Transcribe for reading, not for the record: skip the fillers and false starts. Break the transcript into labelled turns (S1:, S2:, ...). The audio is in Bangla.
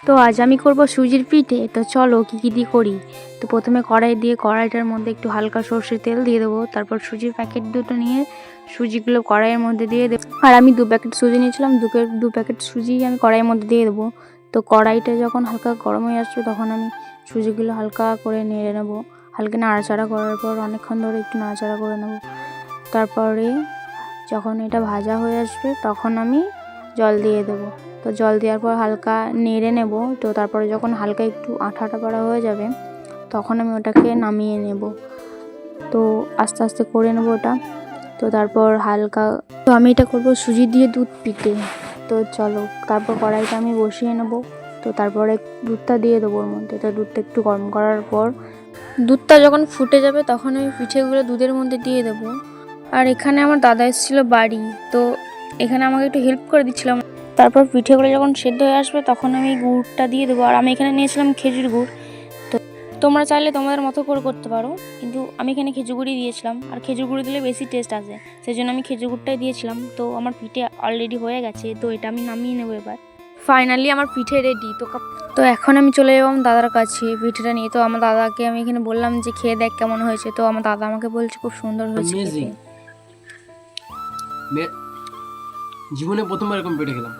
S1: তো আজ আমি করব সুজির পিঠে। তো চলো কি দিয়ে করি। তো প্রথমে কড়াই দিয়ে কড়াইটার মধ্যে একটু হালকা সর্ষের তেল দিয়ে দেবো। তারপর সুজির প্যাকেট দুটো নিয়ে সুজিগুলো কড়াইয়ের মধ্যে দিয়ে দেবো। আর আমি 2 প্যাকেট সুজি নিয়েছিলাম, 2 প্যাকেট সুজি আমি কড়াইয়ের মধ্যে দিয়ে দেবো। তো কড়াইটা যখন হালকা গরম হয়ে আসবে তখন আমি সুজিগুলো হালকা করে নেড়ে নেবো। হালকা নাড়াচাড়া করার পর অনেকক্ষণ ধরে একটু নাড়াচাড়া করে নেবো। তারপরে যখন এটা ভাজা হয়ে আসবে তখন আমি জল দিয়ে দেবো। তো জল দেওয়ার পর হালকা নেড়ে নেব। তো তারপরে যখন হালকা একটু আঠা আঠা করা হয়ে যাবে তখন আমি ওটাকে নামিয়ে নেব। তো আস্তে আস্তে করে নেব ওটা। তো তারপর হালকা, তো আমি এটা করব সুজি দিয়ে দুধ পিঠে। তো চলো তারপর কড়াইটা আমি বসিয়ে নেব। তো তারপরে দুধটা দিয়ে দেবো ওর মধ্যে। তো দুধটা একটু গরম করার পর দুধটা যখন ফুটে যাবে তখন আমি পিঠেগুলো দুধের মধ্যে দিয়ে দেবো। আর এখানে আমার দাদা এসেছিলো বাড়ি, তো এখানে আমাকে একটু হেল্প করে দিচ্ছিলাম। তারপর পিঠেগুলো যখন সেদ্ধ হয়ে আসবে তখন আমি গুড়টা দিয়ে দেবো। আর আমি এখানে নিয়েছিলাম খেজুর গুড়। তো তোমরা চাইলে তোমাদের মতো করে করতে পারো, কিন্তু আমি এখানে খেজুর গুড়ই দিয়েছিলাম। আর খেজুর গুড়ি দিলে বেশি টেস্ট আসে, সেই জন্য আমি খেজুর গুড়টাই দিয়েছিলাম। তো আমার পিঠে অলরেডি হয়ে গেছে, তো এটা আমি নামিয়ে নেবো এবার। ফাইনালি আমার পিঠে রেডি। তো এখন আমি চলে যাবো আমার দাদার কাছে পিঠেটা নিয়ে। তো আমার দাদাকে আমি এখানে বললাম যে খেয়ে দেখ কেমন হয়েছে। তো আমার দাদা আমাকে বলছে খুব সুন্দর হয়েছে।
S2: জীবনে প্রথমবার এরকম পিঠে খেলাম।